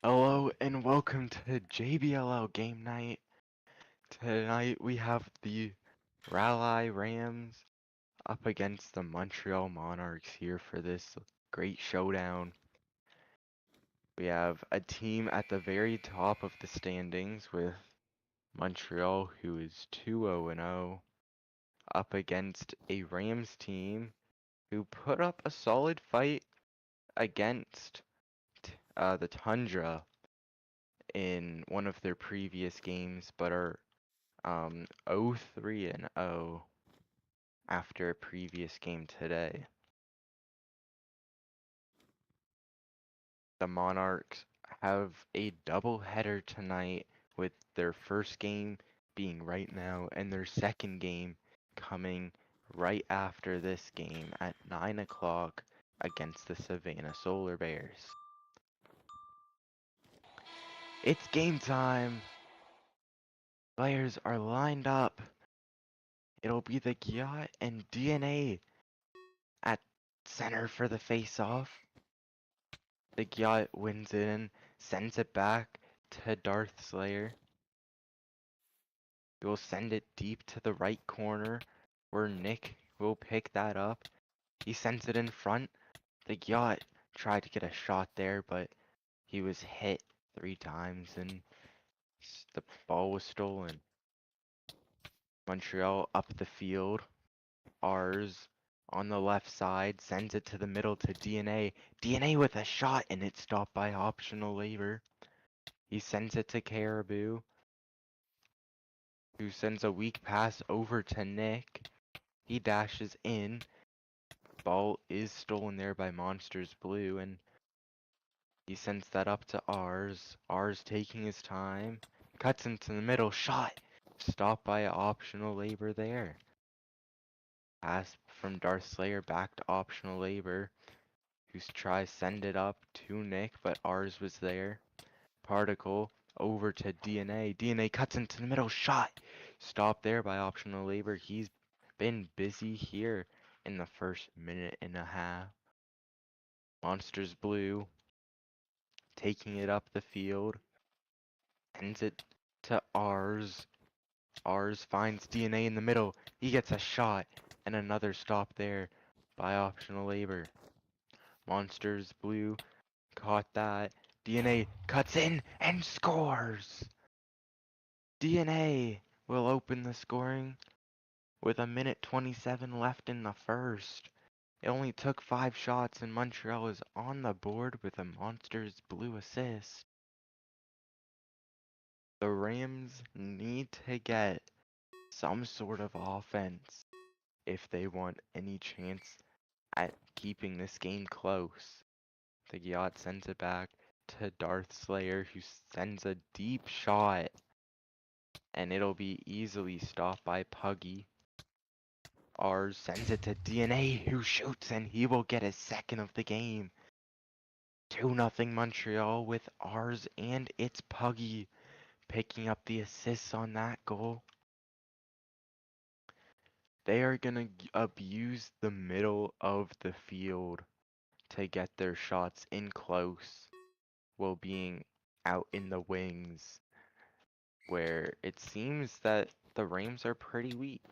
Hello and welcome to JBLL game night. Tonight we have the Raleigh Rams up against the Montreal Monarchs here for this great showdown. We have a team at the very top of the standings with Montreal, who is 2-0, up against a Rams team who put up a solid fight against the Tundra in one of their previous games, but are 0-3 after a previous game today. The Monarchs have a doubleheader tonight, with their first game being right now and their second game coming right after this game at 9 o'clock against the Savannah Solar Bears. It's game time! Players are lined up. It'll be the Gyat and DNA at center for the face-off. The Gyat wins it and sends it back to Darth Slayer. He will send it deep to the right corner, where Nick will pick that up. He sends it in front. The Gyat tried to get a shot there, but he was hit 3 times and the ball was stolen. Montreal up the field. Ours on the left side sends it to the middle to DNA. DNA with a shot, and it's stopped by optional labor. He sends it to Caribou, who sends a weak pass over to Nick. He dashes in. Ball is stolen there by Monsters Blue, and he sends that up to ours. Ours taking his time. Cuts into the middle. Shot! Stopped by optional labor there. Pass from Darth Slayer back to optional labor, who tries send it up to Nick, but ours was there. Particle over to DNA. DNA cuts into the middle. Shot! Stopped there by optional labor. He's been busy here in the first minute and a half. Monsters Blue taking it up the field. Sends it to ours. Ours finds DNA in the middle. He gets a shot and another stop there by optional labor. Monsters Blue caught that. DNA cuts in and scores! DNA will open the scoring with 1:27 left in the first. It only took 5 shots and Montreal is on the board with a Monsters Blue assist. The Rams need to get some sort of offense if they want any chance at keeping this game close. The Gyat sends it back to Darth Slayer, who sends a deep shot, and it'll be easily stopped by Puggy. Ours sends it to DNA, who shoots, and he will get his second of the game. 2-0 Montreal, with ours and it's Puggy picking up the assists on that goal. They are gonna abuse the middle of the field to get their shots in close, while being out in the wings, where it seems that the Rams are pretty weak.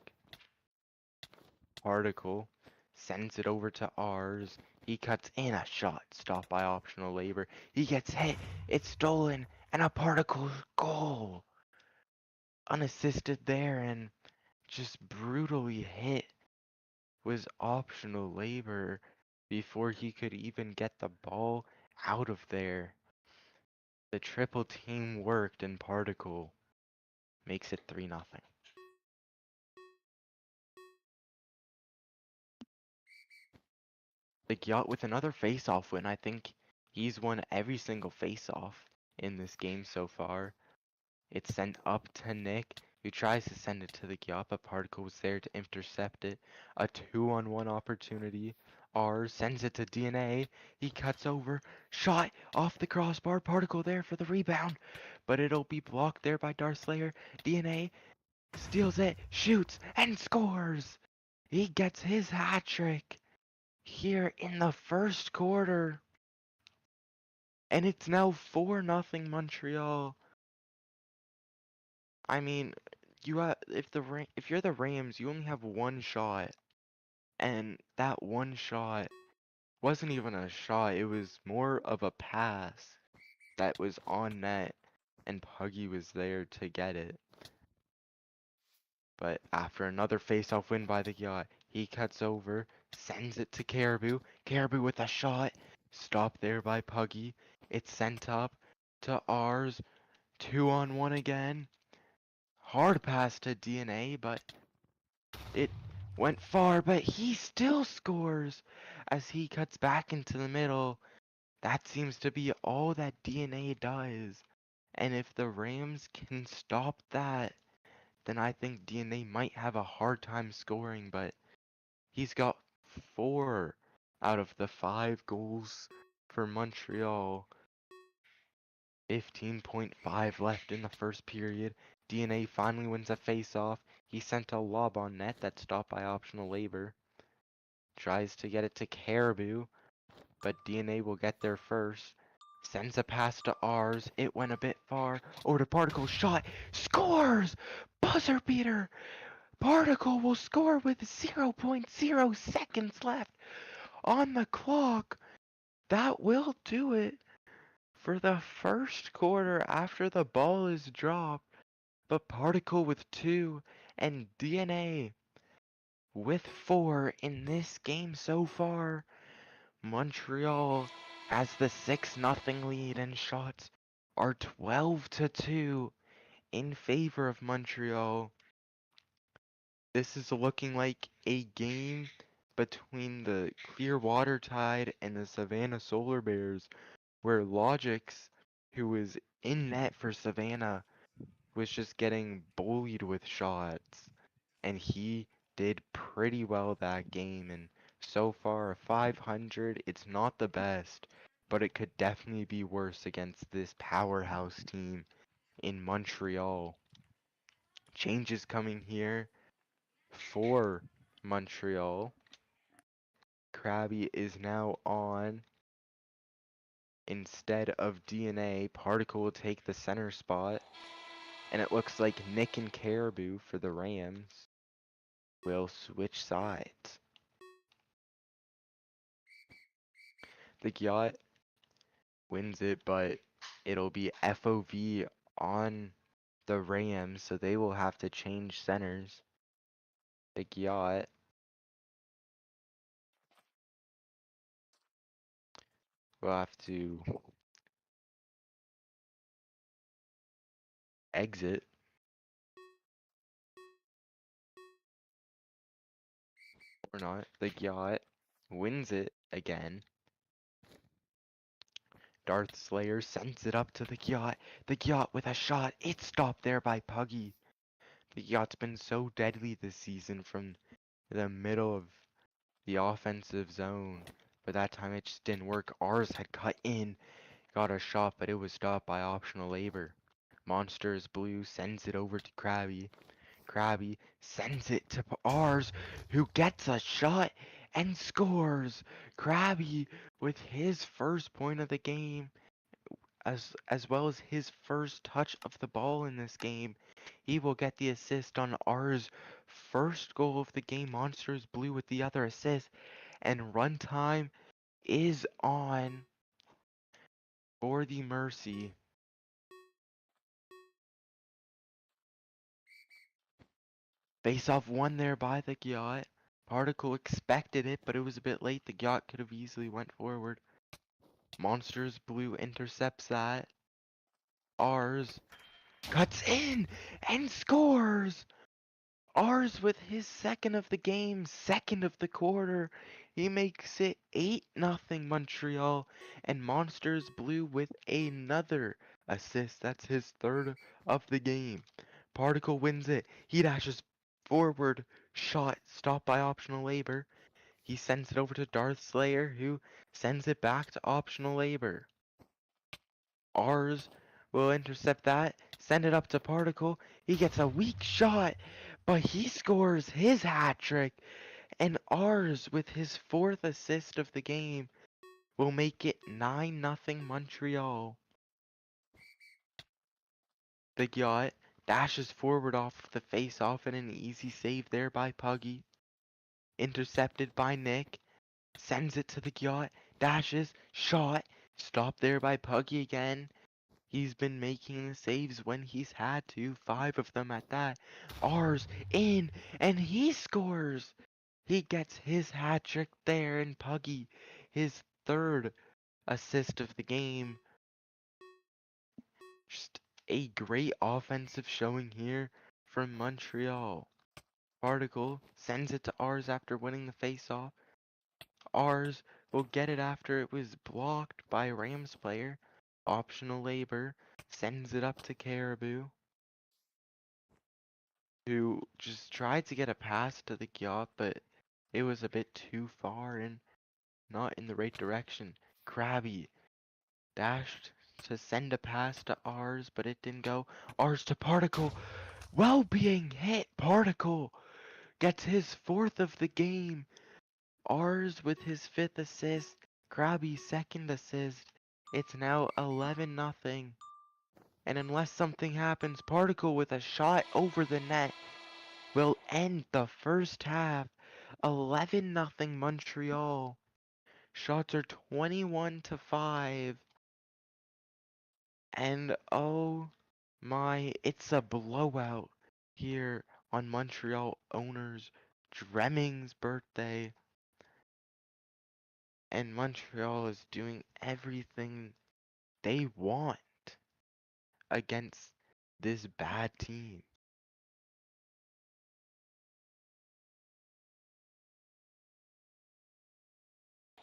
Particle sends it over to ours. He cuts in a shot, stopped by optional labor. He gets hit, it's stolen, and a Particle goal! Unassisted there, and just brutally hit was optional labor before he could even get the ball out of there. The triple team worked, and Particle makes it 3-0. The Gyat with another face-off win. I think he's won every single face-off in this game so far. It's sent up to Nick, who tries to send it to the Gyat, but Particle was there to intercept it. A 2-on-1 opportunity. R sends it to DNA. He cuts over. Shot off the crossbar. Particle there for the rebound, but it'll be blocked there by Darth Slayer. DNA steals it, shoots, and scores! He gets his hat trick here in the first quarter. And it's now 4-0 Montreal. I mean, if you're the Rams, you only have one shot, and that one shot wasn't even a shot. It was more of a pass that was on net, and Puggy was there to get it. But after another face-off win by the yacht, he cuts over, sends it to Caribou. Caribou with a shot, stopped there by Puggy. It's sent up to ours, 2-on-1 again. Hard pass to DNA, but it went far, but he still scores as he cuts back into the middle. That seems to be all that DNA does. And if the Rams can stop that, then I think DNA might have a hard time scoring, but he's got 4 out of the 5 goals for Montreal. 15.5 left in the first period. DNA finally wins a face-off. He sent a lob on net that's stopped by optional labor. Tries to get it to Caribou, but DNA will get there first. Sends a pass to ours. It went a bit far. Over to Particle. Shot. Scores! Buzzer beater! Particle will score with 0.0 seconds left on the clock. That will do it for the first quarter after the ball is dropped. But Particle with 2 and DNA with 4 in this game so far. Montreal has the 6-0 lead, and shots are 12-2 in favor of Montreal. This is looking like a game between the Clearwater Tide and the Savannah Solar Bears, where Logix, who was in net for Savannah, was just getting bullied with shots. And he did pretty well that game. And so far, a 500, it's not the best, but it could definitely be worse against this powerhouse team in Montreal. Changes coming here for Montreal. Krabby is now on instead of DNA. Particle will take the center spot. And it looks like Nick and Caribou for the Rams will switch sides. The Yacht wins it, but it'll be FOV on the Rams, so they will have to change centers. The Yacht will have to exit. Or not. The Yacht wins it again. Darth Slayer sends it up to the Yacht. The Yacht with a shot. It's stopped there by Puggy. The Yacht's been so deadly this season from the middle of the offensive zone. But that time it just didn't work. Ours had cut in. Got a shot, but it was stopped by optional labor. Monsters Blue sends it over to Krabby. Krabby sends it to ours, who gets a shot and scores. Krabby with his first point of the game, as well as his first touch of the ball in this game. He will get the assist on ours' first goal of the game. Monsters Blue with the other assist, and runtime is on for the Mercy. Face off won there by the Yacht. Particle expected it, but it was a bit late. The Yacht could have easily went forward. Monsters Blue intercepts that. Ours cuts in and scores. Ours with his second of the game, second of the quarter. He makes it 8-0 Montreal, and Monsters Blue with another assist. That's his third of the game. Particle wins it. He dashes forward, shot stopped by optional labor. He sends it over to Darth Slayer, who sends it back to optional labor. Ours will intercept that, send it up to Particle. He gets a weak shot, but he scores his hat trick. And ours with his fourth assist of the game will make it 9-0 Montreal. The yacht dashes forward off the face-off and an easy save there by Puggy. Intercepted by Nick. Sends it to the yacht. Dashes. Shot. Stopped there by Puggy again. He's been making the saves when he's had to. 5 of them at that. R's in. And he scores. He gets his hat trick there. And Puggy, his third assist of the game. Just a great offensive showing here from Montreal. Particle sends it to R's after winning the faceoff. R's will get it after it was blocked by Rams player. Optional labor sends it up to Caribou, who just tried to get a pass to the Gyot, but it was a bit too far and not in the right direction. Krabby dashed to send a pass to R's, but it didn't go. R's to Particle. Well being hit, Particle gets his 4th of the game. R's with his 5th assist. Krabby's 2nd assist. It's now 11-0. And unless something happens, Particle with a shot over the net will end the first half. 11-0 Montreal. Shots are 21-5. And oh my, it's a blowout here on Montreal owners Dremming's birthday. And Montreal is doing everything they want against this bad team.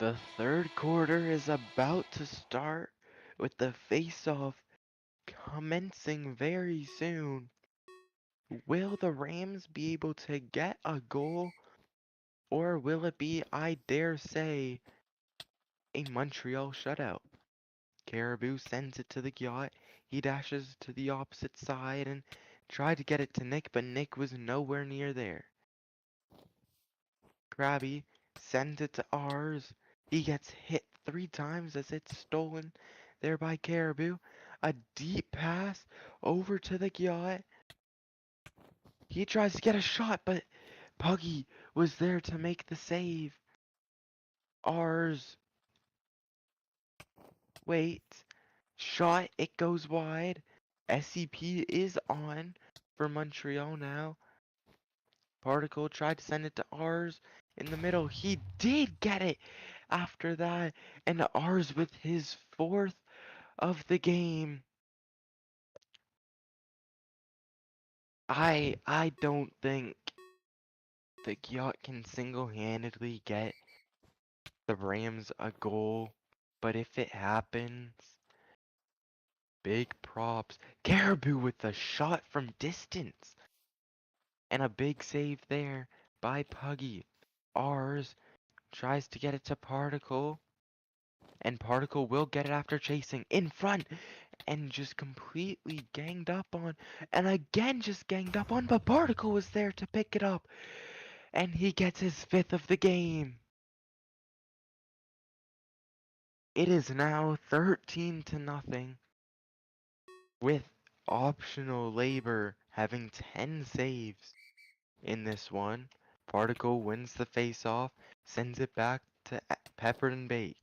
The third quarter is about to start with the face-off commencing very soon. Will the Rams be able to get a goal, or will it be, I dare say, a Montreal shutout? Caribou sends it to the yacht. He dashes to the opposite side and tried to get it to Nick, but Nick was nowhere near there. Krabby sends it to R's. He gets hit 3 times as it's stolen there by Caribou. A deep pass over to the yacht. He tries to get a shot, but Puggy was there to make the save. R's. Wait. Shot. It goes wide. SCP is on for Montreal now. Particle tried to send it to R's in the middle. He did get it after that. And R's with his 4th of the game. I don't think the Gyot can single-handedly get the Rams a goal. But if it happens, big props. Caribou with a shot from distance. And a big save there by Puggy. R's tries to get it to Particle. And Particle will get it after chasing in front. And just completely ganged up on. And again just ganged up on. But Particle was there to pick it up. And he gets his 5th of the game. It is now 13-0. With optional labor having 10 saves in this one. Particle wins the face-off, sends it back to Pepper and Bake.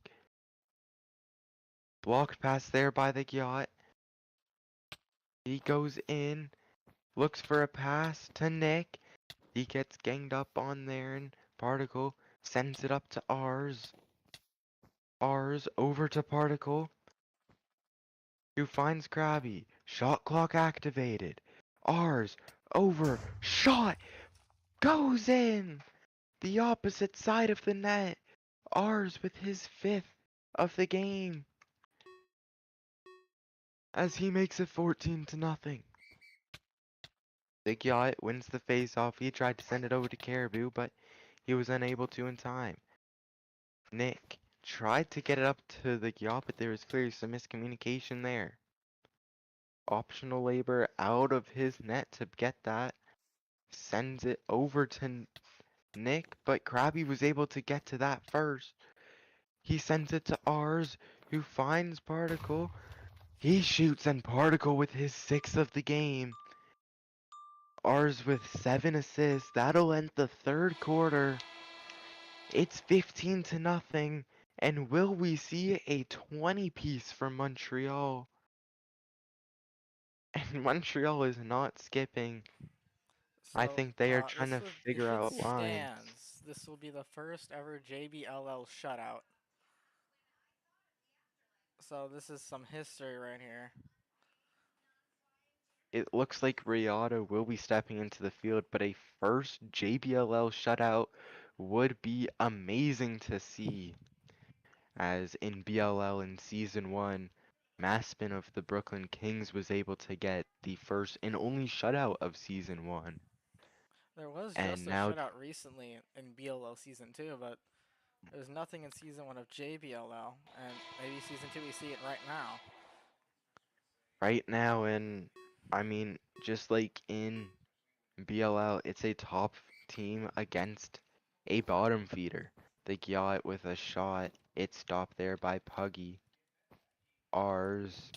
Blocked pass there by the yacht. He goes in, looks for a pass to Nick. He gets ganged up on there, and Particle sends it up to R's. R's over to Particle, who finds Krabby. Shot clock activated. R's over. Shot goes in. The opposite side of the net. R's with his 5th of the game. As he makes it 14-0. Big Yacht wins the face-off. He tried to send it over to Caribou, but he was unable to in time. Nick tried to get it up to the Yacht, but there was clearly some miscommunication there. Optional labor out of his net to get that. Sends it over to Nick, but Krabby was able to get to that first. He sends it to Ars, who finds Particle. He shoots, and Particle with his 6th of the game. Ars with 7 assists. That'll end the third quarter. It's 15 to nothing. And will we see a 20 piece from Montreal? And Montreal is not skipping. I So, think they are trying to if figure it out lines. stands, this will be the first ever JBLL shutout. So this is some history right here. It looks like Rayada will be stepping into the field, but a first JBLL shutout would be amazing to see. As in BLL in Season 1, Maspin of the Brooklyn Kings was able to get the first and only shutout of Season 1. There was And just a now, shutout recently in BLL Season 2, but there's nothing in Season 1 of JBLL, and maybe Season 2 we see it right now. right now, and I mean, just like in BLL, it's a top team against a bottom feeder. The Gyat with a shot, it's stopped there by Puggy. Ours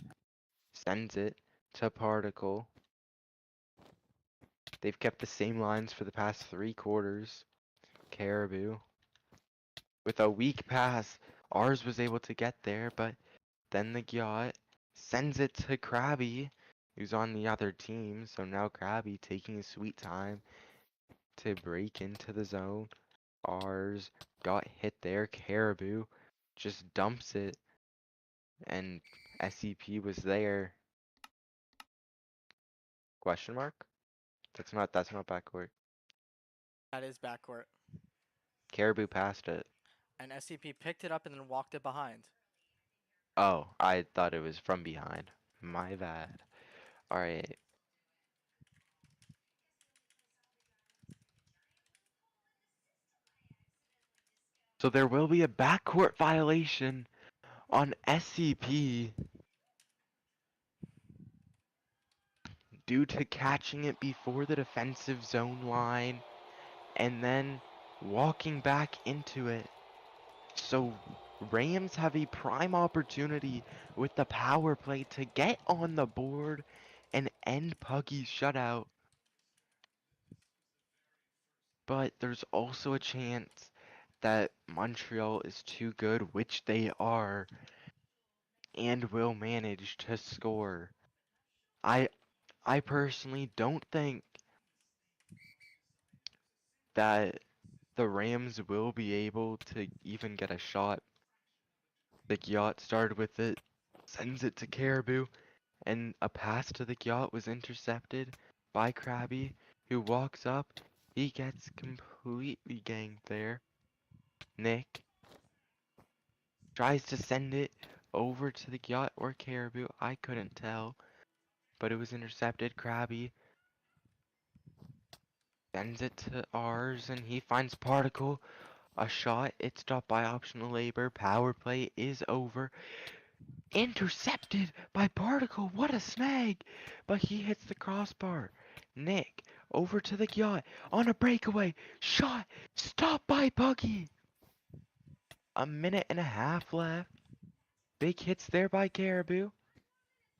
sends it to Particle. They've kept the same lines for the past 3 quarters. Caribou with a weak pass. Ours was able to get there, but then the Gyat sends it to Krabby, who's on the other team. So now Krabby taking his sweet time to break into the zone. Ours got hit there. Caribou just dumps it, and SCP was there. Question mark? That's not backcourt. That is backcourt. Caribou passed it. And SCP picked it up and then walked it behind. Oh, I thought it was from behind. My bad. Alright. So there will be a backcourt violation on SCP due to catching it before the defensive zone line and then walking back into it. So Rams have a prime opportunity with the power play to get on the board and end Puggy's shutout. But there's also a chance that Montreal is too good, which they are, and will manage to score. I I personally don't think that the Rams will be able to even get a shot. The Yacht started with it, sends it to Caribou, and a pass to the Yacht was intercepted by Krabby, who walks up. He gets completely ganked there. Nick tries to send it over to the Yacht or Caribou. I couldn't tell, but it was intercepted. Krabby sends it to ours, and he finds Particle. A shot, it's stopped by optional labor. Power play is over. Intercepted by Particle. What a snag! But he hits the crossbar. Nick over to the Yacht on a breakaway. Shot stopped by Buggy. A minute and a half left. Big hits there by Caribou.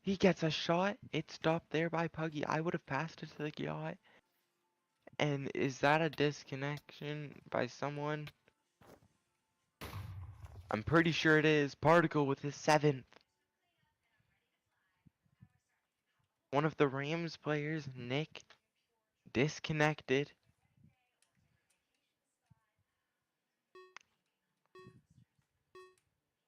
He gets a shot. It's stopped there by Puggy. I would have passed it to the Yacht. And is that a disconnection by someone? I'm pretty sure it is. Particle with his 7th. One of the Rams players, Nick, disconnected.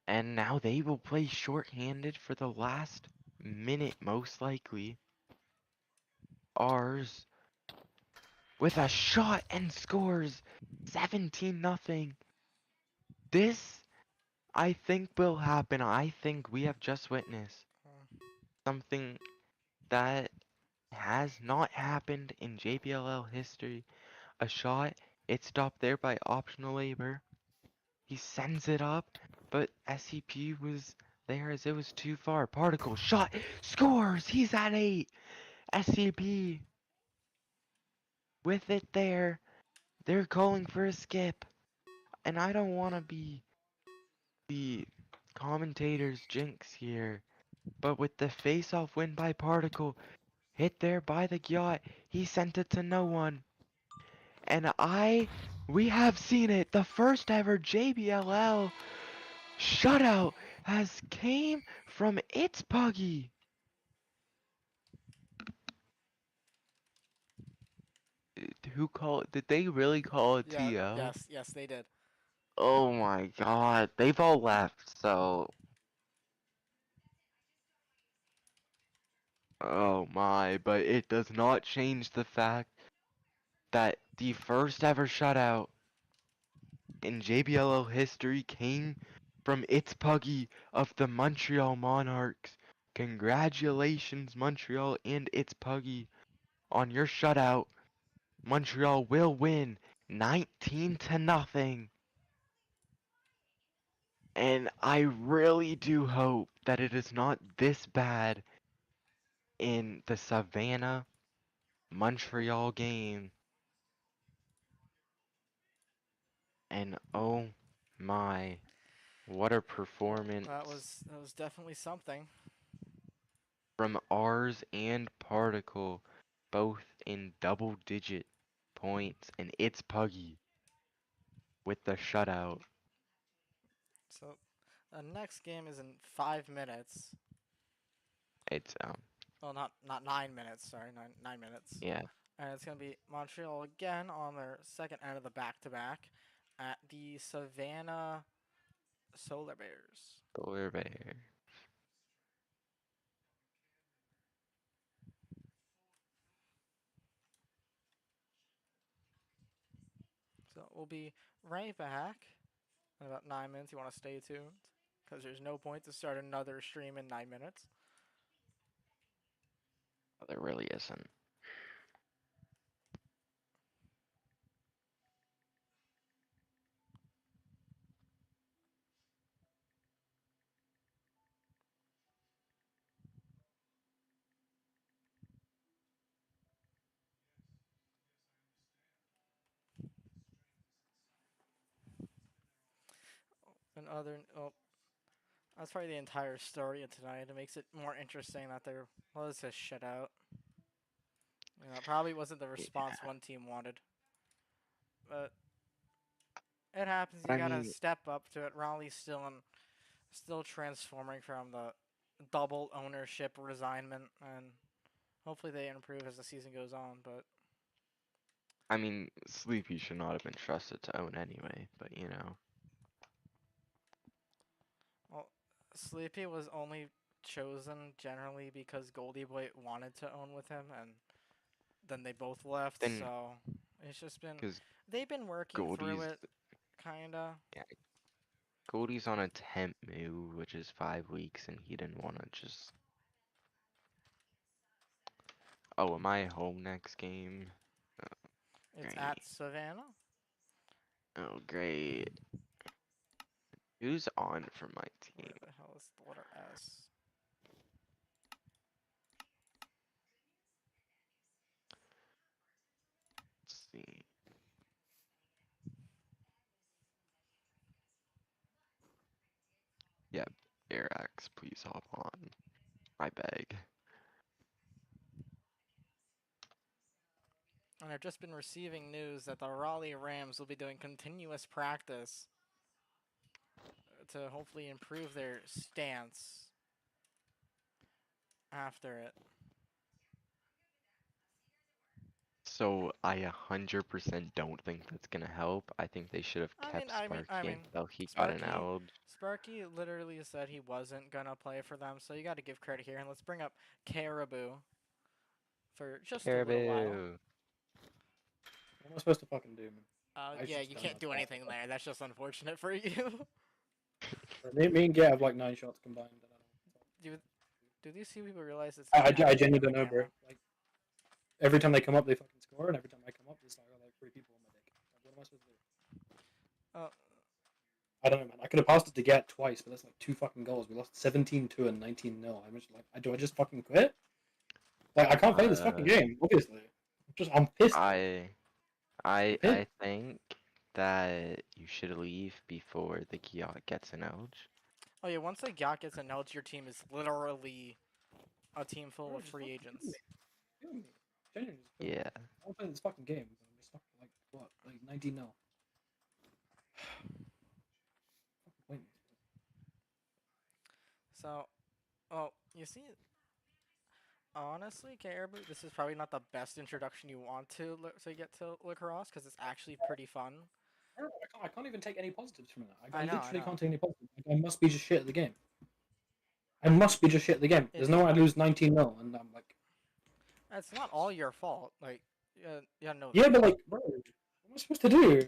And now they will play shorthanded for the last minute, most likely. Ours with a shot and scores 17-0. This, I think, will happen. I think we have just witnessed something that has not happened in JBLL history. A shot, it's stopped there by optional labor. He sends it up, but SCP was there as it was too far. Particle shot, scores! He's at 8! SCP with it there. They're calling for a skip. And I don't want to be the commentator's jinx here, but with the face-off win by Particle, hit there by the yacht, he sent it to no one. And we have seen it, the first ever JBLL shutout has came from its Puggy. Did they really call it Yeah, TO? yes, they did. Oh my god, they've all left, so. Oh my, but it does not change the fact that the first ever shutout in JBLL history came from its Puggy of the Montreal Monarchs. Congratulations, Montreal and its Puggy, on your shutout. Montreal will win 19-0. And I really do hope that it is not this bad in the Savannah Montreal game. And oh my, what a Yep, performance that was definitely something. from ours and Particle, both in double digit points, and it's Puggy with the shutout. So, the next game is in 5 minutes. It's Well, not 9 minutes. Sorry, 9 minutes. yeah, And it's gonna be Montreal again on their second end of the back-to-back at the Savannah Solar Bears. Polar Bear. So we'll be right back in about 9 minutes. You want to stay tuned because there's no point to start another stream in 9 minutes. There really isn't. And other, oh, that's probably the entire story of tonight. It makes it more interesting that there was a shutout. You know, it probably wasn't the Yeah. response one team wanted, but it happens. But You I gotta mean, step up to it. Raleigh's still transforming from the double ownership resignment, and hopefully they improve as the season goes on. But Sleepy should not have been trusted to own anyway, but you know. well, Sleepy was only chosen generally because Goldie Boy wanted to own with him, and then they both left. Then, So it's just been because they've been working through Goldie's, it, kinda. yeah, Goldie's on a temp move, which is 5 weeks, and he didn't want to just. Oh, am I home next game? Oh, It's great. at Savannah. Oh, great. Who's on for my Where team? the hell is the letter S? Let's see. Yeah, Arax, please hop on. I beg. And I've just been receiving news that the Raleigh Rams will be doing continuous practice to hopefully improve their stance after it. So I 100% don't think that's gonna help. I think they should have kept I Sparky mean, until he got an Sparky, out. Sparky literally said he wasn't gonna play for them, so you got to give credit here. And let's bring up Caribou for just a little while. Caribou. What am I supposed to fucking do, man? I Yeah, should you stand can't do outside. anything there. That's just unfortunate for you. Me and Get have like 9 shots combined. And do these few people realize it's I, not don't, I happening genuinely on the don't know, bro. camera? Like every time they come up, they fucking score, and every time I come up, there's like 3 people on my dick. Like, what am I supposed to do? Oh, I don't know, man. I could have passed it to Get twice, but that's like 2 fucking goals. We lost 17-2 and 19-0. I'm just like, do I just fucking quit? Like I can't play this fucking game. Obviously, I'm pissed. I I'm pissed. I think that you should leave before the Gyat gets an Elge. Oh yeah, once the Yacht gets annulled, your team is literally a team full Bro, of just free fucking kill me. agents. Kill me. Genuinely, just kill me. Yeah. I want to play this fucking game. I'm just fucking like what, like 19-0. Fucking pointless. So, oh, you see, honestly, Caribou, this is probably not the best introduction you want to get to lacrosse because it's actually pretty fun. Bro, I can't even take any positives from that. I know, I literally know. can't take any positives. Like, I must be just shit at the game. I must be just shit at the game. There's It's no way I not- lose 19-0, and I'm like, It's not all your fault. Like, yeah, know yeah, that. but like, bro, what am I supposed to do?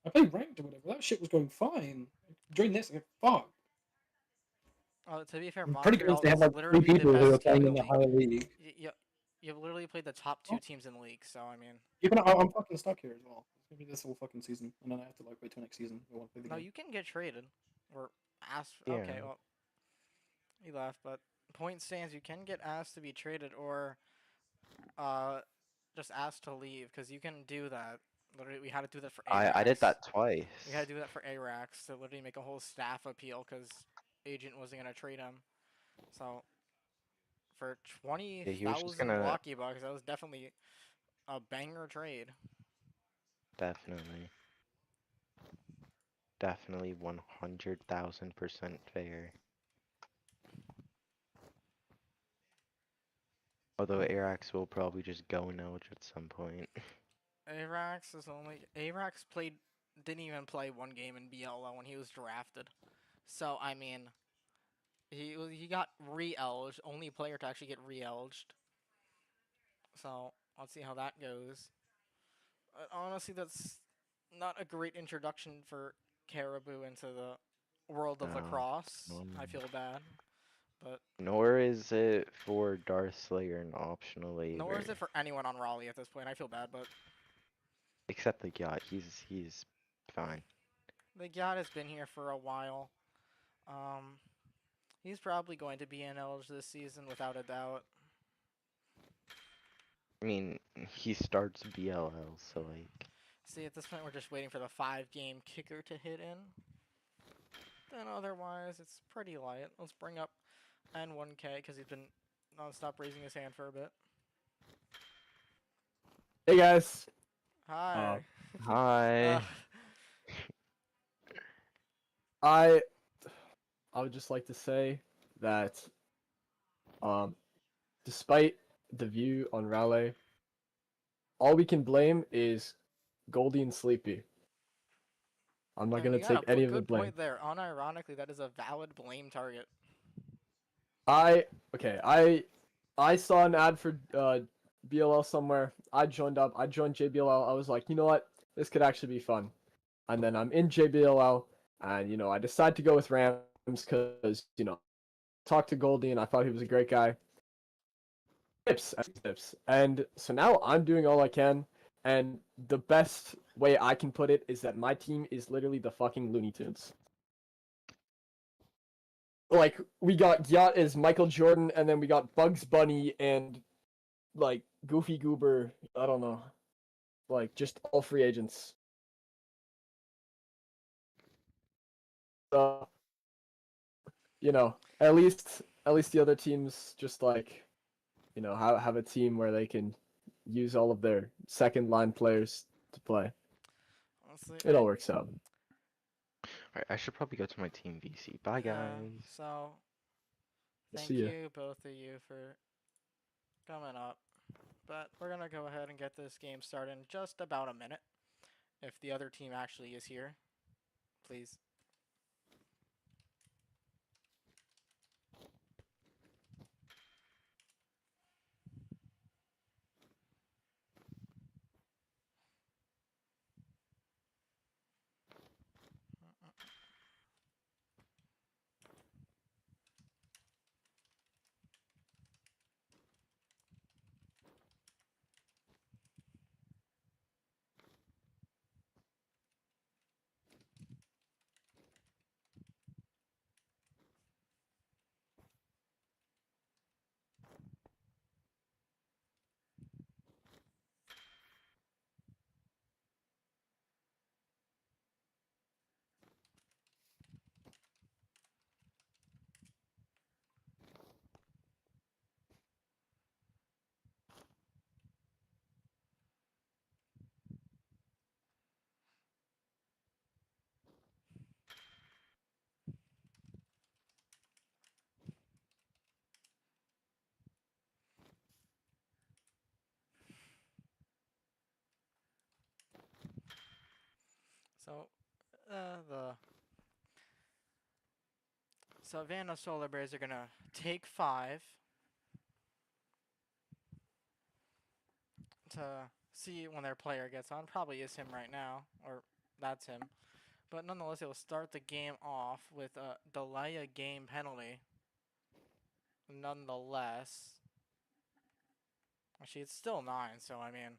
I played ranked or whatever. That shit was going fine. During this, I get fucked. To be fair, I'm pretty Montreal convinced they have is like 3 literally the people who are best team playing in in the the league. higher league. You've literally played the top 2 teams in the league, so I mean. Even I'm fucking stuck here as well. It's gonna be this whole fucking season, and then I have to like wait till next season if I want to play the No, game. you can get traded. Or asked. Yeah. Okay, well, he left, but point stands, you can get asked to be traded or uh, just asked to leave, because you can do that. Literally, we had to do that for ARAX. I did that twice. We had to do that for ARAX to literally make a whole staff appeal because agent wasn't going to trade him. So, for Yeah, he was just 20,000 gonna blocky bucks, that was definitely a banger trade. definitely 100,000% fair. Although Arax will probably just go Elge at some point. ARAX didn't even play one game in BLL when he was drafted. So, I mean, he got re-elged, only player to actually get re-elged. So, let's see how that goes. Honestly, that's not a great introduction for Caribou into the world of No, lacrosse. no. I feel bad. But Nor is it for Darth Slayer an optional labor. nor is it for anyone on Raleigh at this point. I feel bad, but Except the Gyat, he's fine. the Gyat has been here for a while. He's probably going to be in Elge this season without a doubt. I mean, he starts BLL, so like. See, at this point, we're just waiting for the 5-game kicker to hit in. Then otherwise, it's pretty light. Let's bring up N1K because he's been non-stop raising his hand for a bit. Hey guys. Hi. Hi. I would just like to say that despite the view on Raleigh, all we can blame is Goldie and Sleepy. I'm not gonna You got take a any of the good blame. point there. Unironically, that is a valid blame target. I saw an ad for BLL somewhere. I joined up. I joined JBLL. I was like, you know what? This could actually be fun. And then I'm in JBLL, and I decided to go with Rams because talked to Goldie and I thought he was a great guy. Tips. And so now I'm doing all I can, and the best way I can put it is that my team is literally the fucking Looney Tunes. Like, we got Yacht as Michael Jordan, and then we got Bugs Bunny and, like, Goofy Goober, I don't know. Like, just all free agents. So, at least the other teams just, like, have a team where they can use all of their second line players to play. Honestly, It all works out. Alright, I should probably go to my team VC. Bye, guys. So, thank See ya. you, both of you, for coming up. But we're going to go ahead and get this game started in just about a minute. If the other team actually is here, please. So, Savannah Solar Bears are gonna take 5 to see when their player gets on. Probably is him right now, or that's him. But nonetheless, it will start the game off with a delay a game penalty. Nonetheless, actually, it's still 9, so I mean,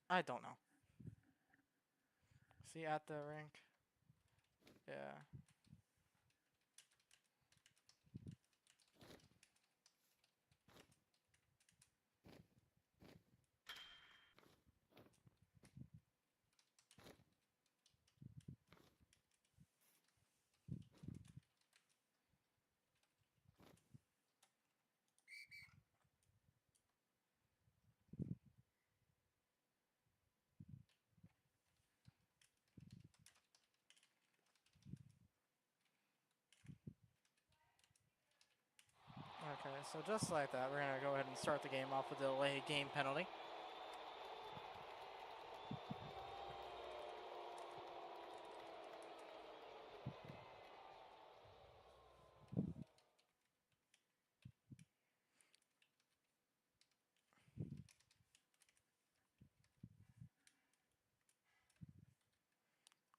I don't know. See at the rink? Yeah. Okay, so just like that, we're gonna go ahead and start the game off with a delay game penalty.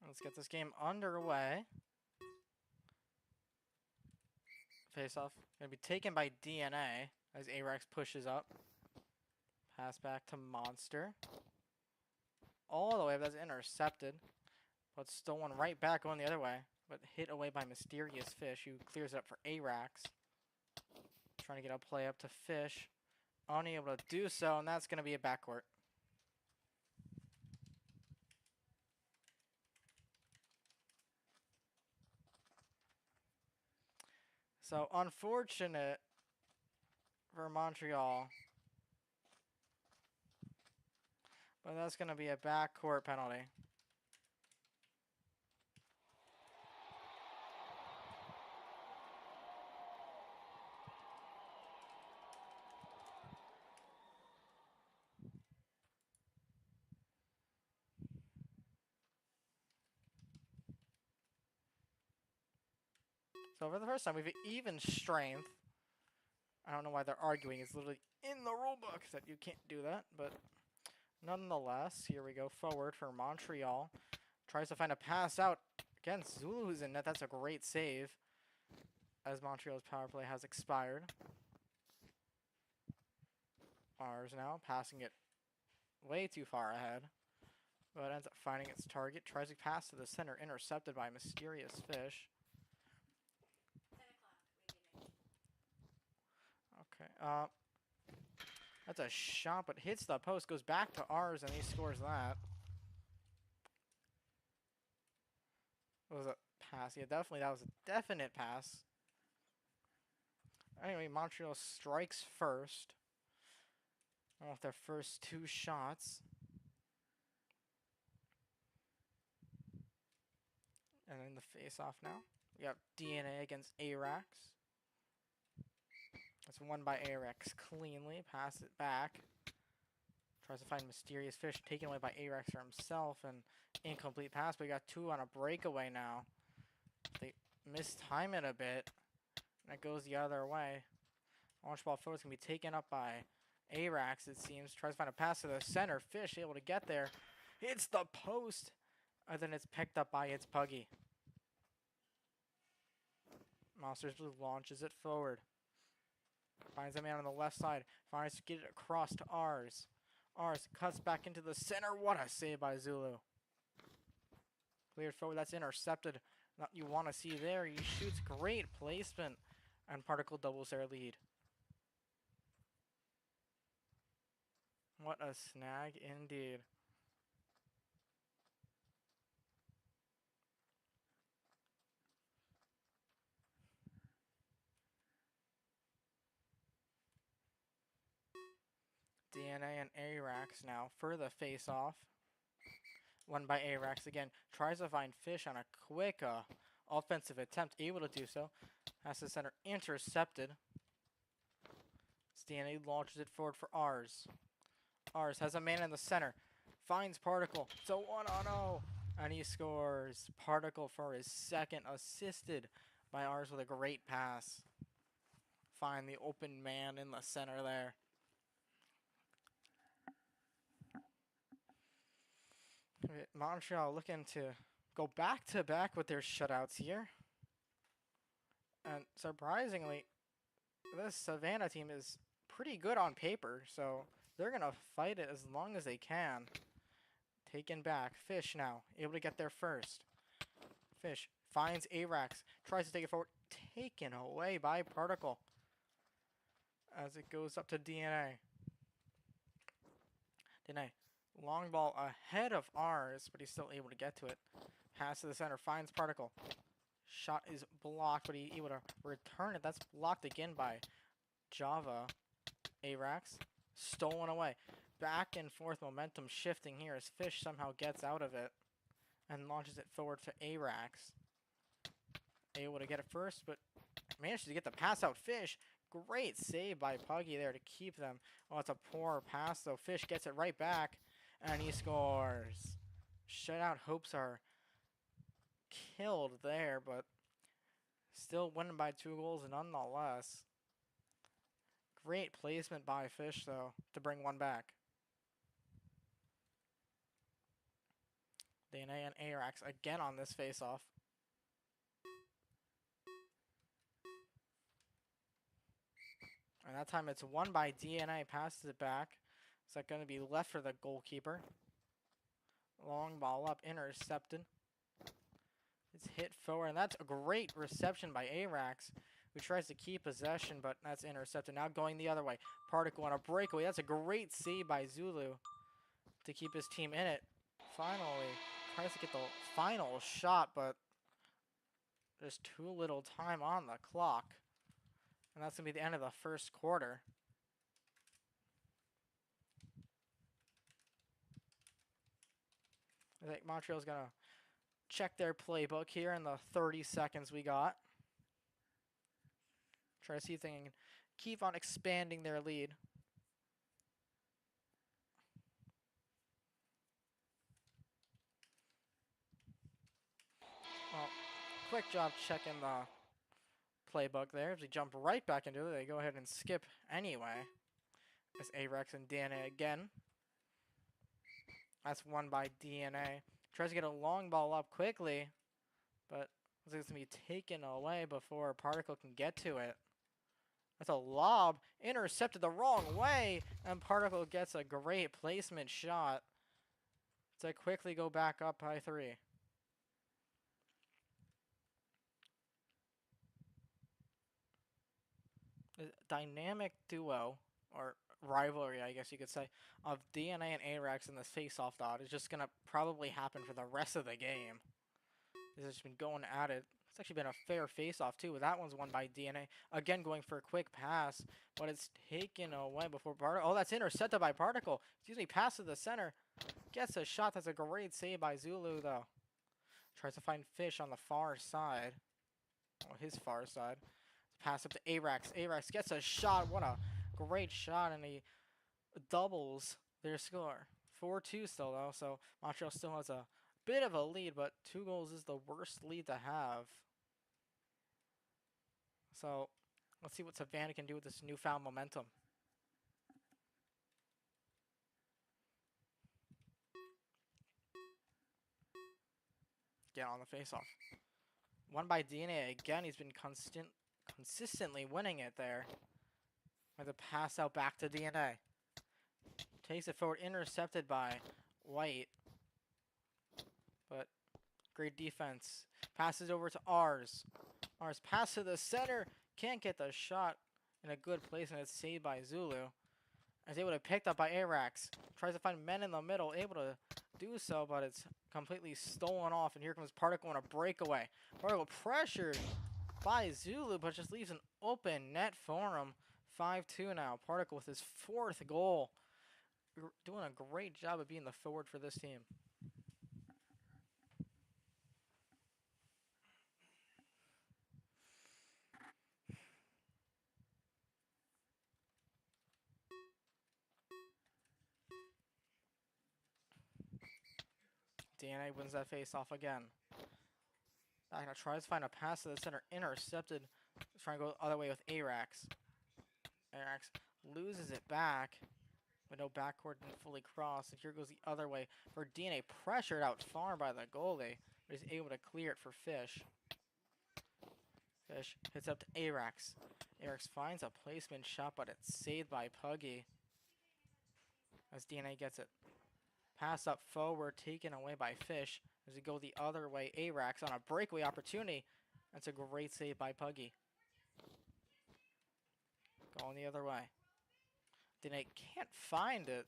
Let's get this game underway. Face off. Gonna be taken by DNA as Arex pushes up. Pass back to Monster. All the way, but that's intercepted. But stolen right back going the other way. But hit away by Mysterious Fish, who clears it up for Arax. Trying to get a play up to Fish. Unable to do so, and that's going to be a backcourt. So, unfortunate for Montreal. But that's going to be a backcourt penalty. So for the first time, we have even strength. I don't know why they're arguing. It's literally in the rulebook that you can't do that. But nonetheless, here we go forward for Montreal. Tries to find a pass out. Again, Zulu's in net. That's a great save. As Montreal's power play has expired. Ours now, passing it way too far ahead. But ends up finding its target. Tries to pass to the center. Intercepted by Mysterious Fish. Okay, that's a shot, but hits the post, goes back to ours, and he scores that. Was a pass? Yeah, definitely, that was a definite pass. Anyway, Montreal strikes first. Off their first 2 shots. And then the face-off now. We got DNA against Arax. That's won by Arax cleanly. Pass it back. Tries to find Mysterious Fish. Taken away by Arax for himself. And incomplete pass. But we got 2 on a breakaway now. They mistime it a bit. And it goes the other way. Launch ball forward is going to be taken up by Arax, it seems. Tries to find a pass to the center. Fish able to get there. Hits the post. And then it's picked up by its Puggy. Monsters Blue launches it forward. Finds a man on the left side. Finds to get it across to ours. Ours cuts back into the center. What a save by Zulu. Cleared forward. That's intercepted. Not you want to see there. He shoots. Great placement. And Particle doubles their lead. What a snag indeed. DNA and Arax now for the face-off. Won by Arax again. Tries to find Fish on a quick offensive attempt. Able to do so. Has the center intercepted. DNA launches it forward for ours. Ours has a man in the center. finds Particle. It's a 1-on-0. And he scores. Particle for his second, assisted by ours with a great pass. Find the open man in the center there. Okay, Montreal looking to go back to back with their shutouts here. And surprisingly, this Savannah team is pretty good on paper, so they're going to fight it as long as they can. Taken back. Fish now, able to get there first. Fish finds Arax, tries to take it forward. Taken away by Particle as it goes up to DNA. DNA, long ball ahead of ours, but he's still able to get to it. Pass to the center, finds Particle. Shot is blocked, but he's able to return it. That's blocked again by Java. Arax, stolen away. Back and forth momentum shifting here as Fish somehow gets out of it and launches it forward to Arax. Able to get it first, but manages to get the pass out. Fish, great save by Puggy there to keep them. Oh, it's a poor pass, though. Fish gets it right back, and he scores. Shutout hopes are killed there, but still winning by 2 goals nonetheless. Great placement by Fish, though, to bring one back. DNA and Arax again on this face-off. And that time it's won by DNA, passes it back. Is that going to be left for the goalkeeper? Long ball up, intercepted. It's hit forward, and that's a great reception by Arax, who tries to keep possession, but that's intercepted. Now going the other way. Particle on a breakaway. That's a great save by Zulu to keep his team in it. Finally, tries to get the final shot, but there's too little time on the clock. And that's going to be the end of the first quarter. I think Montreal's going to check their playbook here in the 30 seconds we got. Try to see if they can keep on expanding their lead. Well, quick job checking the playbook there. As we jump right back into it, they go ahead and skip anyway. It's Arax and DNA again. That's won by DNA. Tries to get a long ball up quickly, but it's going to be taken away before Particle can get to it. That's a lob, intercepted the wrong way, and Particle gets a great placement shot to quickly go back up by 3. The dynamic duo, or rivalry, I guess you could say, of DNA and Arax in this face-off dot is just going to probably happen for the rest of the game. It's just been going at it. It's actually been a fair face-off, too, but that one's won by DNA. Again, going for a quick pass, but it's taken away before Particle. Oh, that's intercepted by Particle. Excuse me, pass to the center. Gets a shot. That's a great save by Zulu, though. Tries to find Fish on the far side. Oh, his far side. Pass up to Arax. Arax gets a shot. What a great shot, and he doubles their score. 4-2 still, though, so Montreal still has a bit of a lead, but 2 goals is the worst lead to have. So let's see what Savannah can do with this newfound momentum. Get on the face-off. Won by DNA again. He's been consistently winning it there. With a pass out back to DNA. Takes it forward, intercepted by White. But great defense. Passes over to Ars. Ars pass to the center. Can't get the shot in a good place, and it's saved by Zulu. Is able to picked up by Arax. Tries to find men in the middle. Able to do so, but it's completely stolen off. And here comes Particle on a breakaway. Particle pressured by Zulu, but just leaves an open net for him. 5-2 now. Particle with his 4th goal. Doing a great job of being the forward for this team. DNA wins that face off again. Back now tries to find a pass to the center, intercepted. Trying to go the other way with Arax. Arax loses it back, but no backcourt didn't fully cross. And here goes the other way for DNA, pressured out far by the goalie, but is able to clear it for Fish. Fish hits up to Arax. Arax finds a placement shot, but it's saved by Puggy. As DNA gets it. Pass up forward, taken away by Fish. As we go the other way, Arax on a breakaway opportunity. That's a great save by Puggy. Going the other way. DNA can't find it.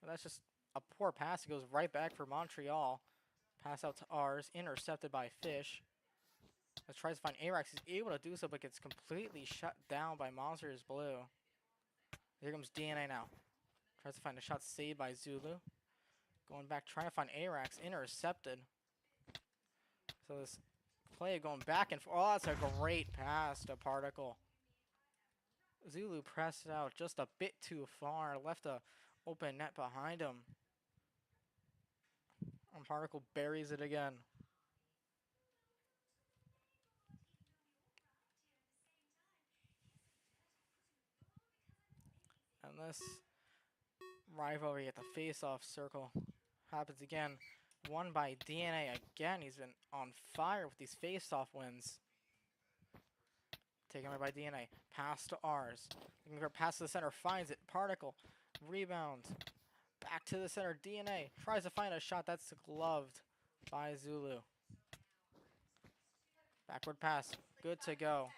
But that's just a poor pass. It goes right back for Montreal. Pass out to ours, intercepted by Fish. As tries to find Arax, he's able to do so, but gets completely shut down by Monsters Blue. Here comes DNA now. Tries to find a shot saved by Zulu. Going back, trying to find Arax, intercepted. So this play going back and forth. Oh, that's a great pass to Particle. Zulu pressed it out just a bit too far. Left a open net behind him. And Particle buries it again. And this rivalry at the face-off circle happens again. Won by DNA again. He's been on fire with these face-off wins. Taken away by DNA. Pass to ours. Looking for a pass to the center. Finds it. Particle. Rebound. Back to the center. DNA tries to find a shot. That's gloved by Zulu. Backward pass. Good to go.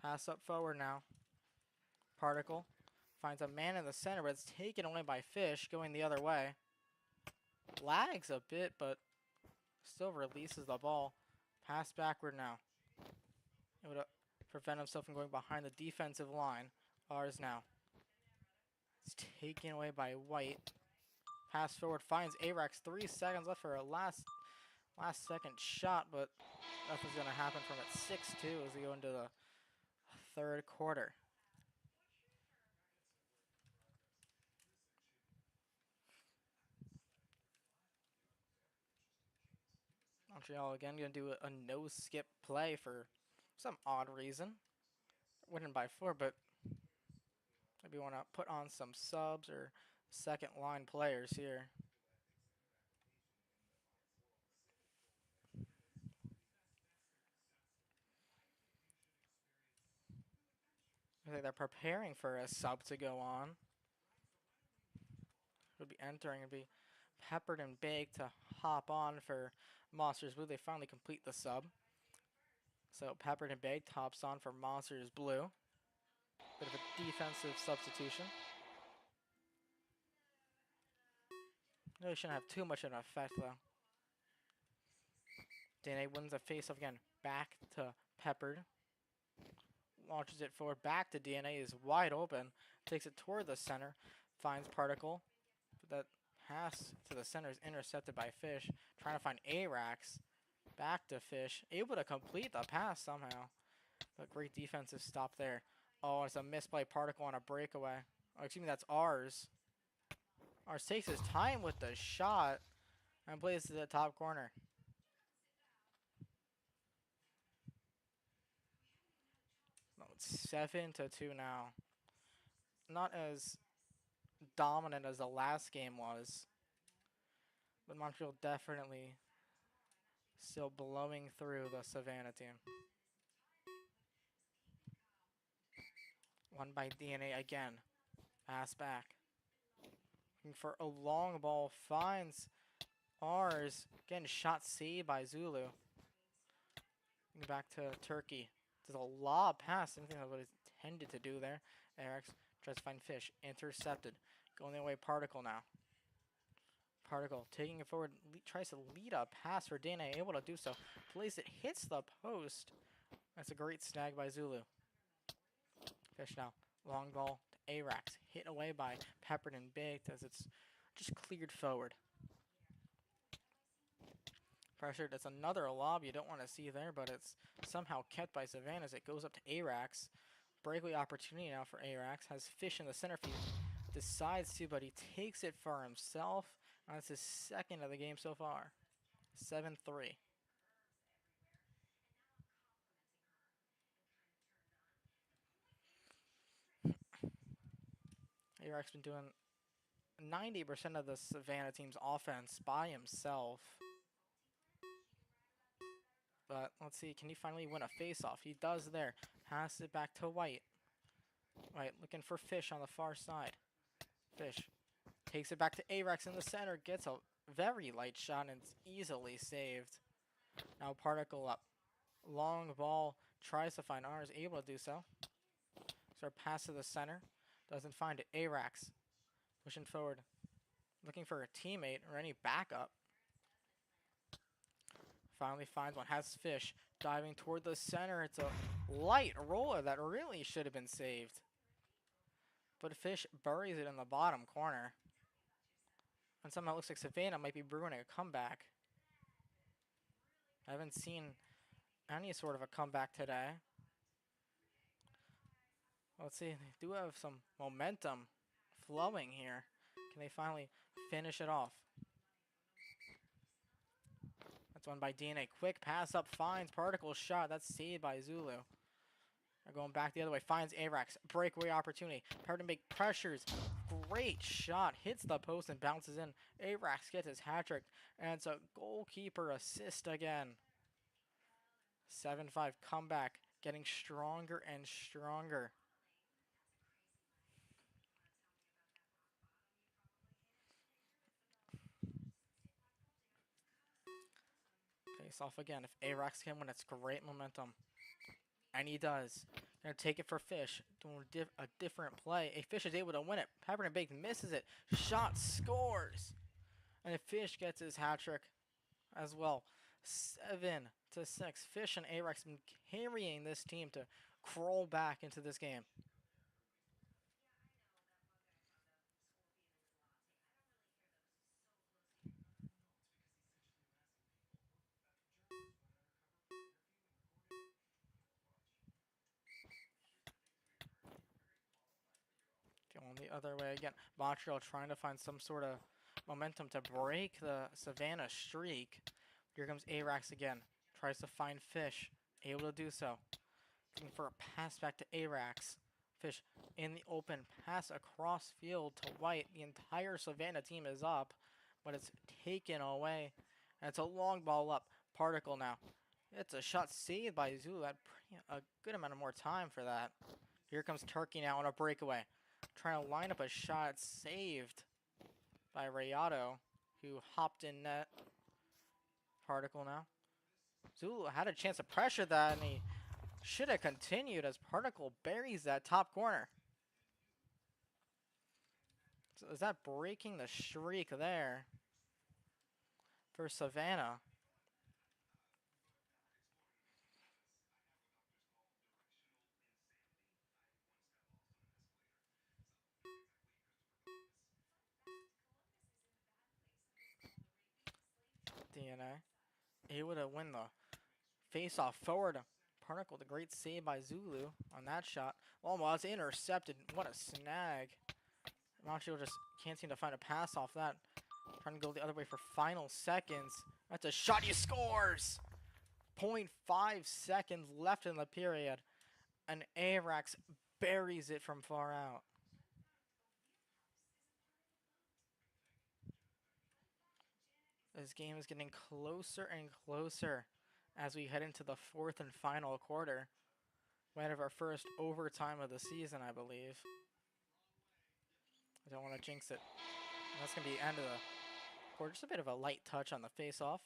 Pass up forward now. Particle finds a man in the center, but it's taken away by Fish going the other way. Lags a bit, but still releases the ball. Pass backward now. Able to prevent himself from going behind the defensive line. Ours now. It's taken away by White. Pass forward finds Arax. 3 seconds left for a last second shot, but nothing's going to happen from it. 6-2 as we go into the third quarter. Montreal again going to do a no-skip play for some odd reason. Winning by 4, but maybe want to put on some subs or second-line players here. I think they're preparing for a sub to go on. Would be entering and be peppered and baked to hop on for Monsters Blue. They finally complete the sub. So peppered and baked hops on for Monsters Blue. Bit of a defensive substitution. Really shouldn't have too much of an effect though. DNA wins a face-off again. Back to Peppered. Launches it forward. Back to DNA. Is wide open. Takes it toward the center. Finds Particle. But that pass to the center is intercepted by Fish. Trying to find Arax. Back to Fish. Able to complete the pass somehow. But great defensive stop there. Oh, it's a misplay. Particle on a breakaway. Oh, excuse me, that's ours. Ours takes his time with the shot and plays to the top corner. No, it's 7-2 now. Not as dominant as the last game was, but Montreal definitely still blowing through the Savannah team. Won by DNA again. Pass back. Looking for a long ball. Finds ours. Getting shot saved by Zulu. Back to Turkey. Does a lob pass. Anything that what it's intended to do there. Eric tries to find Fish. Intercepted. Going the way Particle now. Particle taking it forward. Tries to lead a pass for Dana. Able to do so. Plays it. Hits the post. That's a great snag by Zulu. Fish now. Long ball to Arax. Hit away by Peppered and Baked as it's just cleared forward. Pressure. That's another lob you don't want to see there, but it's somehow kept by Savannah as it goes up to Arax. breakaway opportunity now for Arax. Has Fish in the center field. Decides to, but he takes it for himself. That's his second of the game so far. 7-3. Arax been doing 90% of the Savannah team's offense by himself. But let's see, can he finally win a face-off? He does there. Pass it back to White. White looking for Fish on the far side. Fish takes it back to Arax in the center. Gets a very light shot and it's easily saved. Now Particle up. Long ball. Tries to find R's. Able to do so. So pass to the center. Doesn't find it. Arax pushing forward. Looking for a teammate or any backup. Finally finds one. Has Fish diving toward the center. It's a light roller that really should have been saved. But Fish buries it in the bottom corner. And somehow it looks like Savannah might be brewing a comeback. I haven't seen any sort of a comeback today. Let's see. They do have some momentum flowing here. Can they finally finish it off? That's won by DNA. Quick pass up. Finds Particle shot. That's saved by Zulu. They're going back the other way. Finds Arax. Breakaway opportunity. Power to make pressures. Great shot. Hits the post and bounces in. Arax gets his hat trick. And it's a goalkeeper assist again. 7-5 comeback. Getting stronger and stronger. Face off again. If Arax can win, it's great momentum. And he does. Gonna take it for Fish. Doing a different play. A Fish is able to win it. Pepperton Big misses it. Shot scores. And if Fish gets his hat trick as well. 7-6. Fish and Arax been carrying this team to crawl back into this game. Going the other way again. Montreal trying to find some sort of momentum to break the Savannah streak. Here comes Arax again. Tries to find Fish. Able to do so. Looking for a pass back to Arax. Fish in the open. Pass across field to White. The entire Savannah team is up, but it's taken away. And it's a long ball up. Particle now. It's a shot saved by Zulu. Had a good amount of more time for that. Here comes Turkey now on a breakaway. Trying to line up a shot saved by Rayado, who hopped in net. Particle now. Zulu had a chance to pressure that, and he should have continued as Particle buries that top corner. So is that breaking the streak there for Savannah? DNA able to win the face-off forward. Particle, the great save by Zulu on that shot. Almost intercepted. What a snag. Montreal just can't seem to find a pass off that. Trying to go the other way for final seconds. That's a shot. He scores! 0.5 seconds left in the period. And Arax buries it from far out. This game is getting closer and closer as we head into the fourth and final quarter. We have our first overtime of the season, I believe. I don't want to jinx it. That's going to be the end of the quarter. Just a bit of a light touch on the face-off.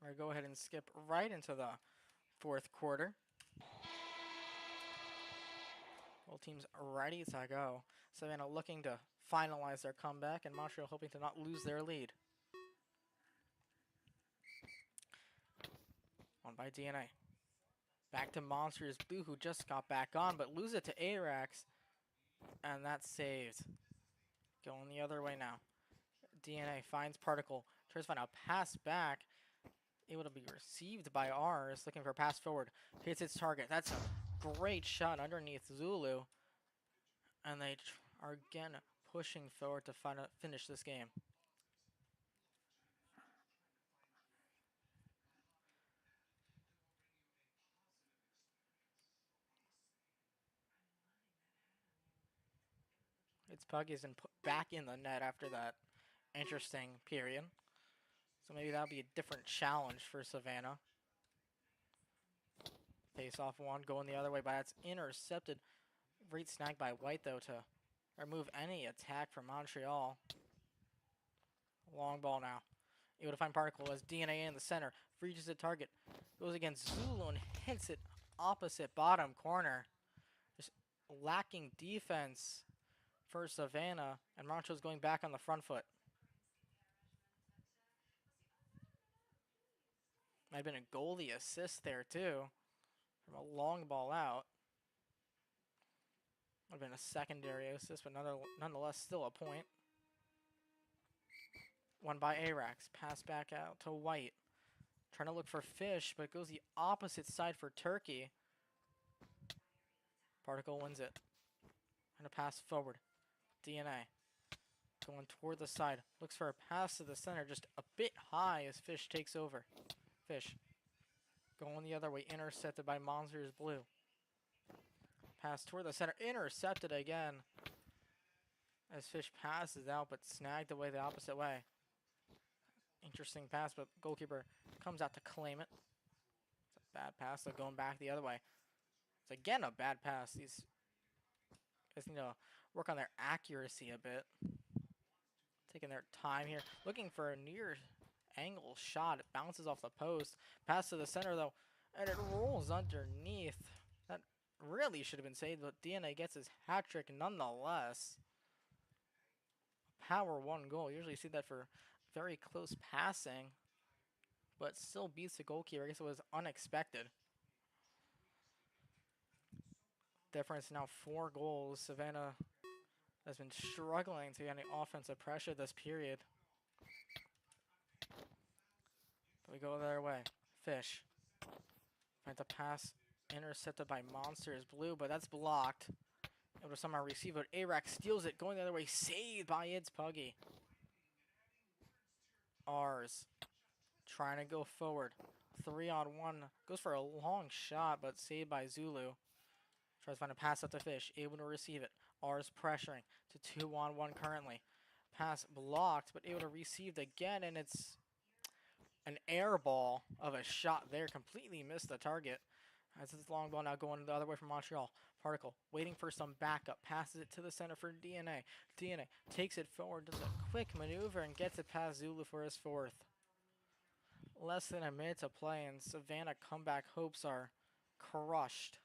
We're going to go ahead and skip right into the fourth quarter. Both teams ready to go. Savannah looking to finalize their comeback, and Montreal hoping to not lose their lead. On by DNA. Back to Monsters Blue, who just got back on, but lose it to Arax. And that's saved. Going the other way now. DNA finds Particle. Tries to find a pass back. Able to be received by Rs. Looking for a pass forward. Hits its target. That's a great shot underneath Zulu. And they are again pushing forward to finish this game. Its Pug isn't put back in the net after that interesting period. So maybe that'll be a different challenge for Savannah. Face off one, going the other way, but that's intercepted. Great snag by White, though, to remove any attack from Montreal. Long ball now. Able to find Particle as DNA in the center. Reaches the target. Goes against Zulu and hits it opposite bottom corner. Just lacking defense for Savannah. And Montreal's going back on the front foot. Might have been a goalie assist there, too. From a long ball out. Would have been a secondary assist, but nonetheless still a point. Won by Arax. Pass back out to White. Trying to look for Fish, but it goes the opposite side for Turkey. Particle wins it. And a pass forward. DNA. Going toward the side. Looks for a pass to the center, just a bit high as Fish takes over. Fish. Going the other way. Intercepted by Monsters Blue. Pass toward the center. Intercepted again. As Fish passes out, but snagged away the opposite way. Interesting pass, but goalkeeper comes out to claim it. It's a bad pass, so going back the other way. It's again a bad pass. These guys need to work on their accuracy a bit. Taking their time here. Looking for a near angle shot. It bounces off the post. Pass to the center, though, and it rolls underneath. That really should have been saved, but DNA gets his hat trick nonetheless. Power one goal. Usually you see that for very close passing, but still beats the goalkeeper. I guess it was unexpected. Difference now 4 goals. Savannah has been struggling to get any offensive pressure this period. But we go their way. Fish. Finds a pass intercepted by Monsters Blue, but that's blocked. Able to somehow receive it. Arax steals it, going the other way. Saved by its Puggy. Rs trying to go forward. 3-on-1. Goes for a long shot, but saved by Zulu. Tries to find a pass up to Fish. Able to receive it. Rs pressuring to 2-on-1 currently. Pass blocked, but able to receive again, and it's an air ball of a shot there. Completely missed the target. As this long ball now going the other way from Montreal. Particle waiting for some backup. Passes it to the center for DNA. DNA takes it forward, does a quick maneuver, and gets it past Zulu for his 4th. Less than a minute to play, and Savannah comeback hopes are crushed.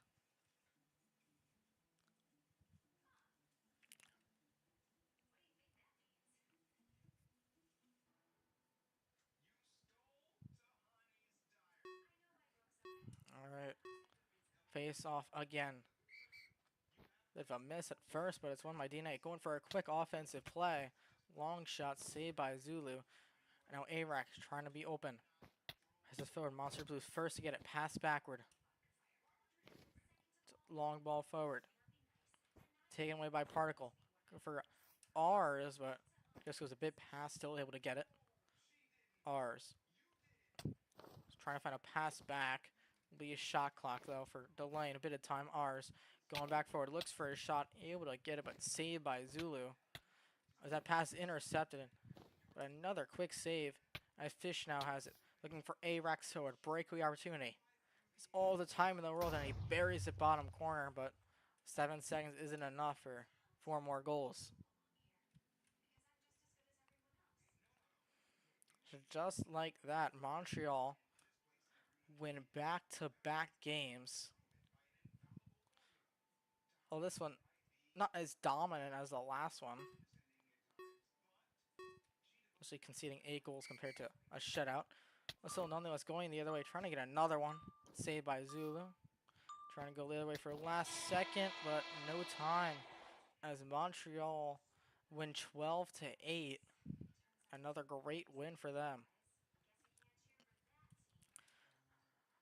Alright. Face off again. Bit of a miss at first, but it's won by DNA. Going for a quick offensive play. Long shot saved by Zulu. Now Arax trying to be open. As this forward, Monster Blue's first to get it. Pass backward. Long ball forward. Taken away by Particle. Go for Rs, but just goes a bit past. Still able to get it. Rs. Trying to find a pass back. Be a shot clock, though, for delaying a bit of time. Rs going back forward. Looks for a shot. Able to get it, but saved by Zulu. As that pass intercepted. But another quick save. As Fish now has it. Looking for Arax forward. Breakaway opportunity. It's all the time in the world, and he buries it bottom corner, but 7 seconds isn't enough for 4 more goals. So just like that, Montreal win back-to-back games. Oh, this one not as dominant as the last one. Especially conceding 8 goals compared to a shutout. But still nonetheless going the other way, trying to get another one. Saved by Zulu. Trying to go the other way for last second, but no time. As Montreal win 12-8. Another great win for them.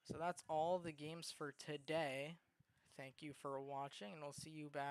So that's all the games for today. Thank you for watching, and we'll see you back.